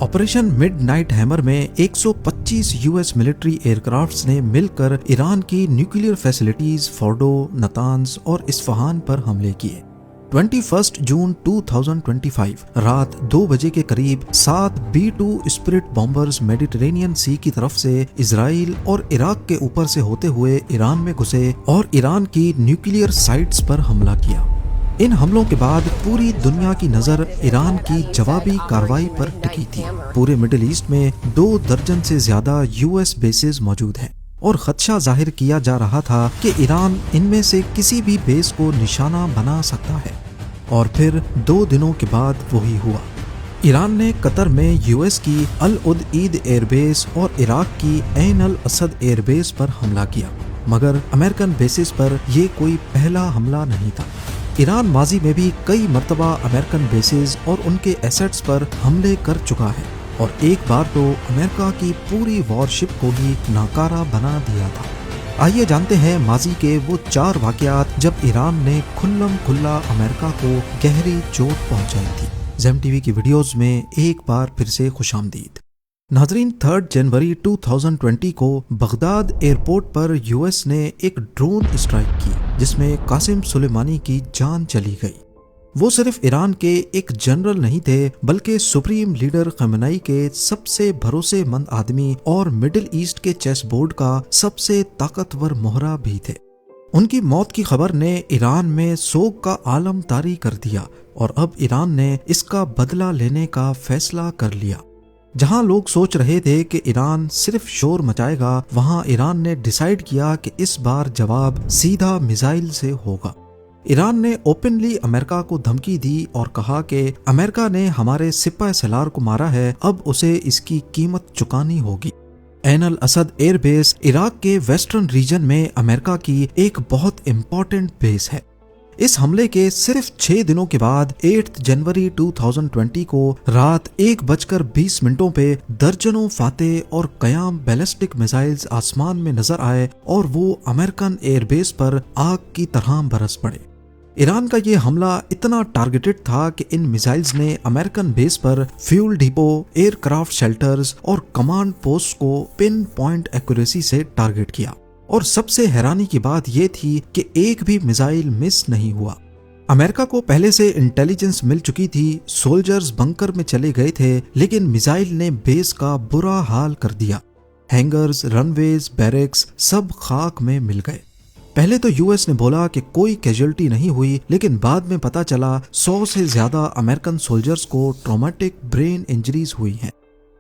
Operation midnight hammer में 125 US military aircrafts ने मिलकर ईरान की न्यूक्लियर फैसिलिटीज फोर्डो, नतांज और इस्फहान पर हमले किए। 21 जून 2025 रात 2 बजे के करीब 7 B-2 स्पिरिट बॉम्बर्स मेडिटेरेनियन सी की तरफ से इजराइल और इराक के ऊपर से होते हुए ईरान में घुसे और ईरान की न्यूक्लियर साइट्स पर हमला किया। इन हमलों के बाद पूरी दुनिया की नजर ईरान की जवाबी कार्रवाई पर टिकी थी। पूरे मिडिल ईस्ट में 2 दर्जन से ज्यादा यूएस बेसेस मौजूद हैं और खदशा जाहिर किया जा रहा था कि ईरान इनमें से किसी भी बेस को निशाना बना सकता है। और फिर 2 दिनों के बाद वही हुआ। ईरान ने कतर में यूएस की अल उद ईद एयरबेस और इराक की ऐन अल असद एयरबेस पर हमला किया, मगर अमेरिकन बेसिस पर यह कोई पहला हमला नहीं था। ईरान माजी में भी कई मर्तबा अमेरिकन बेसेस और उनके एसेट्स पर हमले कर चुका है और एक बार तो अमेरिका की पूरी वॉरशिप को ही नाकारा बना दिया था। आइए जानते हैं माजी के वो 4 वाकयात जब ईरान ने खुल्लम खुल्ला अमेरिका को गहरी चोट पहुंचाई थी। ज़ेम टीवी की वीडियोस में एक बार फिर से खुशामदीद। नाजरीन, 3 जनवरी 2020 को बगदाद एयरपोर्ट पर यूएस ने एक ड्रोन स्ट्राइक की जिसमें कासिम सुलेमानी की जान चली गई। वो सिर्फ ईरान के एक जनरल नहीं थे बल्कि सुप्रीम लीडर खमेनेई के सबसे भरोसेमंद आदमी और मिडिल ईस्ट के चेस बोर्ड का सबसे ताकतवर मोहरा भी थे। उनकी मौत की खबर ने ईरान में सोग का आलम तारी कर दिया और अब ईरान ने इसका बदला लेने का फैसला कर लिया। जहां लोग सोच रहे थे कि ईरान सिर्फ शोर मचाएगा, वहां ईरान ने डिसाइड किया कि इस बार जवाब सीधा मिसाइल से होगा। ईरान ने ओपनली अमेरिका को धमकी दी और कहा कि अमेरिका ने हमारे सिपह सलार को मारा है, अब उसे इसकी कीमत चुकानी होगी। ऐन अल असद एयरबेस इराक के वेस्टर्न रीजन में अमेरिका की एक बहुत इम्पोर्टेंट बेस है। इस हमले के सिर्फ 6 दिनों के बाद 8 जनवरी 2020 को रात 1:20 पे दर्जनों फातेह और कयाम बैलिस्टिक मिसाइल्स आसमान में नजर आए और वो अमेरिकन एयरबेस पर आग की तरह बरस पड़े। ईरान का ये हमला इतना टारगेटेड था कि इन मिसाइल्स ने अमेरिकन बेस पर फ्यूल डिपो, एयरक्राफ्ट शेल्टर्स और कमांड पोस्ट को पिन पॉइंट एक्यूरेसी से टारगेट किया। और सबसे हैरानी की बात यह थी कि एक भी मिसाइल मिस नहीं हुआ। अमेरिका को पहले से इंटेलिजेंस मिल चुकी थी, सोल्जर्स बंकर में चले गए थे, लेकिन मिसाइल ने बेस का बुरा हाल कर दिया। हैंगर्स, रनवेज, बैरक्स सब खाक में मिल गए। पहले तो यूएस ने बोला कि कोई कैजुअल्टी नहीं हुई, लेकिन बाद में पता चला 100 से ज्यादा अमेरिकन सोल्जर्स को ट्रॉमेटिक ब्रेन इंजरीज हुई हैं।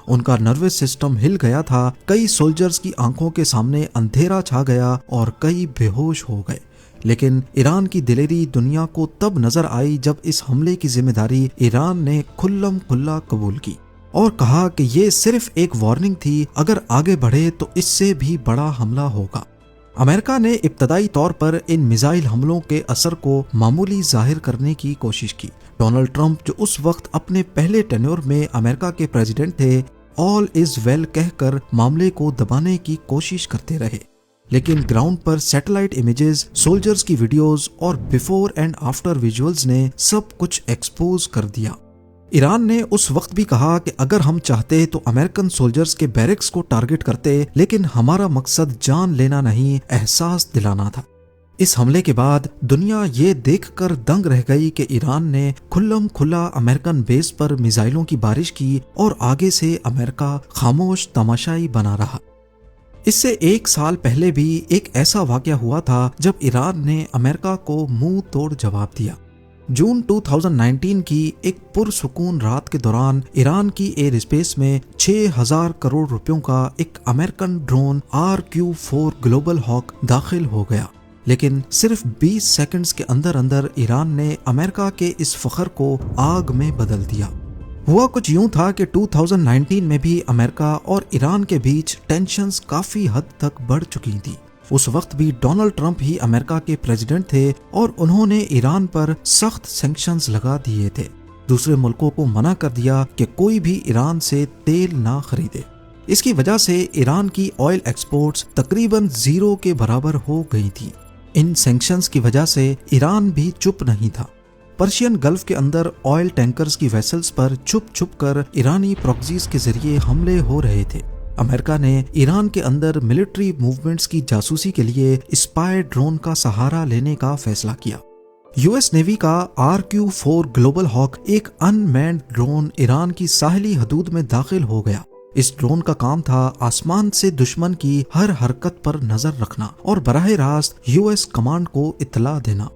उनका नर्वस सिस्टम हिल गया था, कई सोल्जर्स की आंखों के सामने अंधेरा छा गया और कई बेहोश हो गए। लेकिन ईरान की दिलेरी दुनिया को तब नजर आई जब इस हमले की जिम्मेदारी ईरान ने खुल्लम खुल्ला कबूल की और कहा कि ये सिर्फ एक वार्निंग थी, अगर आगे बढ़े तो इससे भी बड़ा हमला होगा। अमेरिका ने इब्तदाई तौर पर इन मिसाइल हमलों के असर को मामूली जाहिर करने की कोशिश की। डोनाल्ड ट्रंप, जो उस वक्त अपने पहले टेन्योर में अमेरिका के प्रेसिडेंट थे, ऑल इज वेल कहकर मामले को दबाने की कोशिश करते रहे। लेकिन ग्राउंड पर सैटेलाइट इमेजेस, सोल्जर्स की वीडियोस और बिफोर एंड आफ्टर विजुअल्स ने सब कुछ एक्सपोज कर दिया। ईरान ने उस वक्त भी कहा कि अगर हम चाहते तो अमेरिकन सोल्जर्स के बैरक्स को टारगेट करते, लेकिन हमारा मकसद जान लेना नहीं, एहसास दिलाना था। इस हमले के बाद दुनिया ये देखकर दंग रह गई कि ईरान ने खुल्लम खुल्ला अमेरिकन बेस पर मिसाइलों की बारिश की और आगे से अमेरिका खामोश तमाशाई बना रहा। इससे 1 साल पहले भी एक ऐसा वाकया हुआ था जब ईरान ने अमेरिका को मुंह तोड़ जवाब दिया। जून 2019 की एक पुरसुकून रात के दौरान ईरान की एयर स्पेस में 6000 करोड़ रुपयों का एक American drone RQ-4 global hoc दाखिल हो गया। लेकिन सिर्फ 20 सेकंड्स के अंदर अंदर ईरान ने अमेरिका के इस फखर को आग में बदल दिया। हुआ कुछ यूं था कि 2019 में भी अमेरिका और ईरान के बीच टेंशन्स काफी हद तक बढ़ चुकी थी। उस वक्त भी डोनाल्ड ट्रंप ही अमेरिका के प्रेसिडेंट थे और उन्होंने ईरान पर सख्त सैंक्शंस लगा दिए थे। दूसरे मुल्कों को मना कर दिया कि कोई भी ईरान से तेल ना खरीदे। इसकी वजह से ईरान की ऑयल एक्सपोर्ट्स तकरीबन 0 के बराबर हो गई थी। इन सैंक्शंस की वजह से ईरान भी चुप नहीं था। पर्शियन गल्फ के अंदर ऑयल टैंकर्स की वेसल्स पर छुप छुप कर ईरानी प्रॉक्सीज के जरिए हमले हो रहे थे। अमेरिका ने ईरान के अंदर मिलिट्री मूवमेंट्स की जासूसी के लिए स्पाई ड्रोन का सहारा लेने का फैसला किया। यूएस नेवी का RQ-4 ग्लोबल हॉक एक अनमैन्ड ड्रोन ईरान की साहिली हदूद में दाखिल हो गया। इस ड्रोन का काम था आसमान से दुश्मन की हर हरकत पर नजर रखना और बराह रास्त यूएस कमांड को इत्तला देना।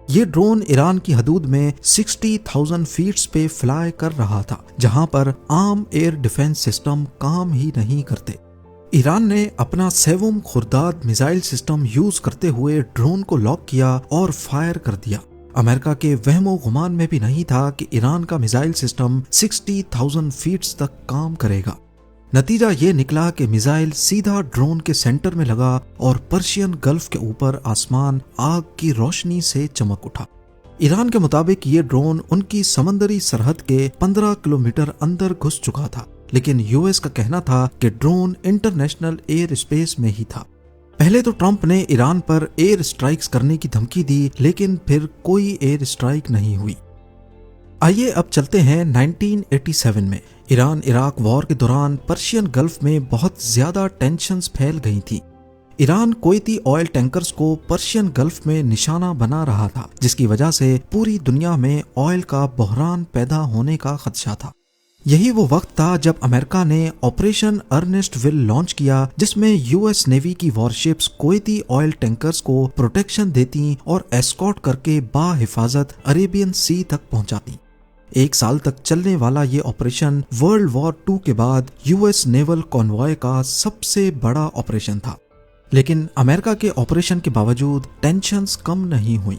ये ड्रोन ईरान की हदूद में 60,000 फीट्स पे फ्लाई कर रहा था, जहां पर आम एयर डिफेंस सिस्टम काम ही नहीं करते। ईरान ने अपना सेवुम खुर्दाद मिसाइल सिस्टम यूज करते हुए ड्रोन को लॉक किया और फायर कर दिया। अमेरिका के वहमो गुमान में भी नहीं था कि ईरान का मिसाइल सिस्टम 60,000 फीट्स तक काम करेगा। नतीजा ये निकला कि मिसाइल सीधा ड्रोन के सेंटर में लगा और पर्शियन गल्फ के ऊपर आसमान आग की रोशनी से चमक उठा। ईरान के मुताबिक ये ड्रोन उनकी समंदरी सरहद के 15 किलोमीटर अंदर घुस चुका था, लेकिन यूएस का कहना था कि ड्रोन इंटरनेशनल एयर स्पेस में ही था। पहले तो ट्रंप ने ईरान पर एयर स्ट्राइक्स करने की धमकी दी, लेकिन फिर कोई एयर स्ट्राइक नहीं हुई। आइए अब चलते हैं 1987 में। ईरान इराक वॉर के दौरान पर्शियन गल्फ में बहुत ज्यादा टेंशन्स फैल गई थी। ईरान कुवैती ऑयल टैंकर्स को पर्शियन गल्फ में निशाना बना रहा था, जिसकी वजह से पूरी दुनिया में ऑयल का बहरान पैदा होने का खदशा था। यही वो वक्त था जब अमेरिका ने ऑपरेशन अर्नेस्ट विल लॉन्च किया, जिसमें यूएस नेवी की वॉरशिप्स कुवैती ऑयल टैंकर्स को प्रोटेक्शन देती और एस्कॉर्ट करके बाहिफाजत अरेबियन सी तक पहुंचाती। 1 साल तक चलने वाला ये ऑपरेशन वर्ल्ड वॉर 2 के बाद यूएस नेवल कॉन्वॉय का सबसे बड़ा ऑपरेशन था। लेकिन अमेरिका के ऑपरेशन के बावजूद टेंशन्स कम नहीं हुई।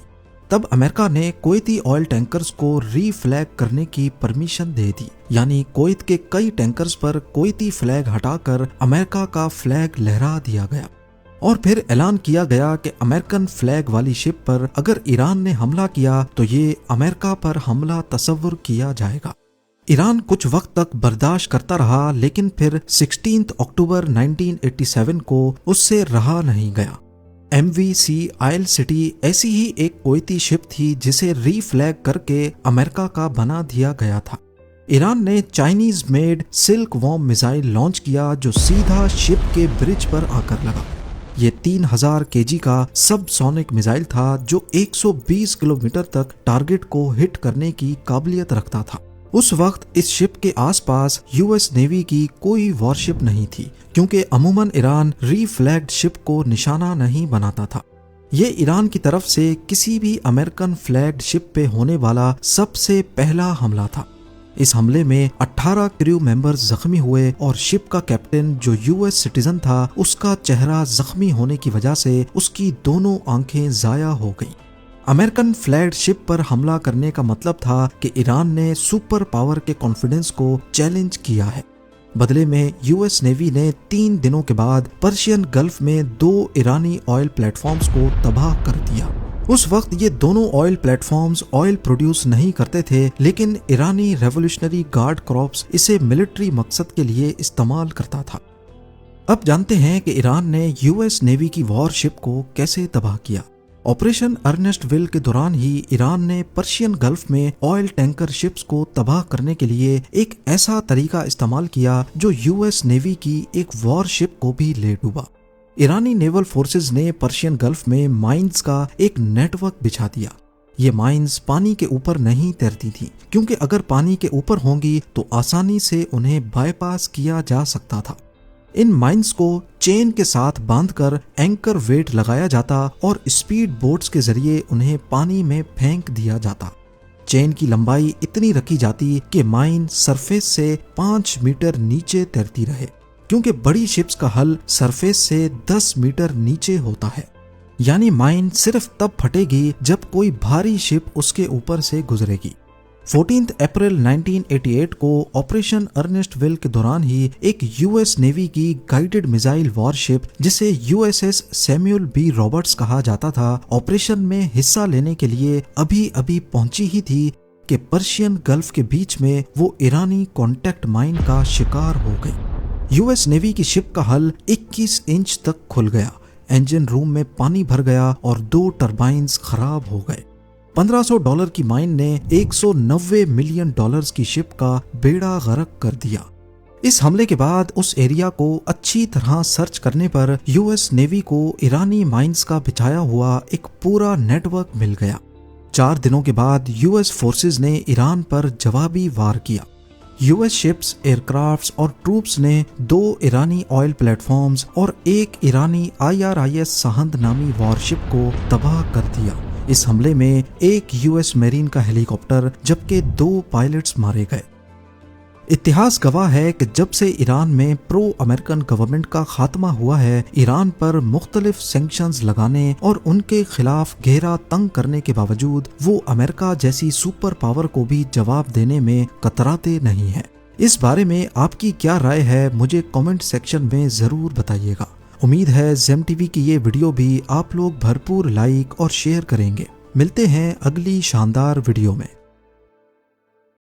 तब अमेरिका ने कुवैती ऑयल टैंकर्स को रीफ्लैग करने की परमिशन दे दी, यानी कुवैत के कई टैंकर्स पर कुवैती फ्लैग हटाकर अमेरिका का फ्लैग लहरा दिया गया और फिर ऐलान किया गया कि अमेरिकन फ्लैग वाली शिप पर अगर ईरान ने हमला किया तो ये अमेरिका पर हमला तस्वुर किया जाएगा। ईरान कुछ वक्त तक बर्दाश्त करता रहा, लेकिन फिर 16 अक्टूबर 1987 को उससे रहा नहीं गया। MV आयल सिटी ऐसी ही एक कुवैती शिप थी जिसे रीफ्लैग करके अमेरिका का बना दिया गया था। ईरान ने Chinese made silk worm missile launch किया, जो सीधा शिप के ब्रिज पर आकर लगा। ये 3000 kg का सबसोनिक मिसाइल था, जो 120 किलोमीटर तक टारगेट को हिट करने की काबिलियत रखता था। उस वक्त इस शिप के आसपास यूएस नेवी की कोई वॉरशिप नहीं थी, क्योंकि अमूमन ईरान रीफ्लैग्ड शिप को निशाना नहीं बनाता था। ये ईरान की तरफ से किसी भी अमेरिकन फ्लैग्ड शिप पे होने वाला सबसे पहला हमला था। इस हमले में 18 क्रू मेंबर्स जख्मी हुए और शिप का कैप्टन, जो यूएस सिटीजन था, उसका चेहरा जख्मी होने की वजह से उसकी दोनों आंखें जाया हो गईं। अमेरिकन फ्लैग्ड शिप पर हमला करने का मतलब था कि ईरान ने सुपर पावर के कॉन्फिडेंस को चैलेंज किया है। बदले में यूएस नेवी ने 3 दिनों के बाद पर्शियन गल्फ में 2 ईरानी ऑयल प्लेटफॉर्म्स को तबाह कर दिया। उस वक्त ये दोनों ऑयल प्लेटफॉर्म्स ऑयल प्रोड्यूस नहीं करते थे, लेकिन ईरानी रेवोल्यूशनरी गार्ड क्रॉप्स इसे मिलिट्री मकसद के लिए इस्तेमाल करता था। अब जानते हैं कि ईरान ने यूएस नेवी की वॉरशिप को कैसे तबाह किया। ऑपरेशन अर्नेस्ट विल के दौरान ही ईरान ने पर्शियन गल्फ में ऑयल टैंकर शिप्स को तबाह करने के लिए एक ऐसा तरीका इस्तेमाल किया जो यूएस नेवी की एक वॉरशिप को भी ले डूबा। ईरानी नेवल फोर्सेस ने पर्शियन गल्फ में माइंस का एक नेटवर्क बिछा दिया। ये माइंस पानी के ऊपर नहीं तैरती थी, क्योंकि अगर पानी के ऊपर होंगी तो आसानी से उन्हें बाईपास किया जा सकता था। इन माइंस को चेन के साथ बांधकर एंकर वेट लगाया जाता और स्पीड बोट्स के जरिए उन्हें पानी में फेंक दिया जाता। चेन की लंबाई इतनी रखी जाती कि माइन सरफेस से 5 मीटर नीचे तैरती रहे, क्योंकि बड़ी शिप्स का हल सरफेस से 10 मीटर नीचे होता है। यानी माइन सिर्फ तब फटेगी जब कोई भारी शिप उसके ऊपर से गुजरेगी। 14 अप्रैल 1988 को ऑपरेशन अर्नेस्ट विल के दौरान ही एक यूएस नेवी की गाइडेड मिसाइल वॉरशिप, जिसे यूएसएस सैमुअल बी रॉबर्ट्स कहा जाता था, ऑपरेशन में हिस्सा लेने के लिए अभी अभी पहुंची ही थी कि पर्शियन गल्फ के बीच में वो ईरानी कॉन्टैक्ट माइन का शिकार हो गई। यूएस नेवी की शिप का हल 21 इंच तक खुल गया, इंजन रूम में पानी भर गया और 2 टरबाइन्स खराब हो गए। $1500 की माइन ने $190 मिलियन की शिप का बेड़ा गर्क कर दिया। इस हमले के बाद उस एरिया को अच्छी तरह सर्च करने पर यूएस नेवी को ईरानी माइंस का बिछाया हुआ एक पूरा नेटवर्क मिल गया। 4 दिनों के बाद यूएस फोर्सेस ने ईरान पर जवाबी वार किया। यूएस शिप्स, एयरक्राफ्ट्स और ट्रूप्स ने 2 ईरानी ऑयल प्लेटफॉर्म्स और एक ईरानी IRIS सहंद नामी वॉरशिप को तबाह कर दिया। इस हमले में एक यूएस मेरीन का हेलीकॉप्टर जबकि 2 पायलट्स मारे गए। इतिहास गवाह है कि जब से ईरान में प्रो अमेरिकन गवर्नमेंट का खात्मा हुआ है, ईरान पर मुख्तलिफ सैंक्शंस लगाने और उनके खिलाफ घेरा तंग करने के बावजूद वो अमेरिका जैसी सुपर पावर को भी जवाब देने में कतराते नहीं है। इस बारे में आपकी क्या राय है, मुझे कमेंट सेक्शन में जरूर बताइएगा। उम्मीद है जेम टीवी की ये वीडियो भी आप लोग भरपूर लाइक और शेयर करेंगे। मिलते हैं अगली शानदार वीडियो में।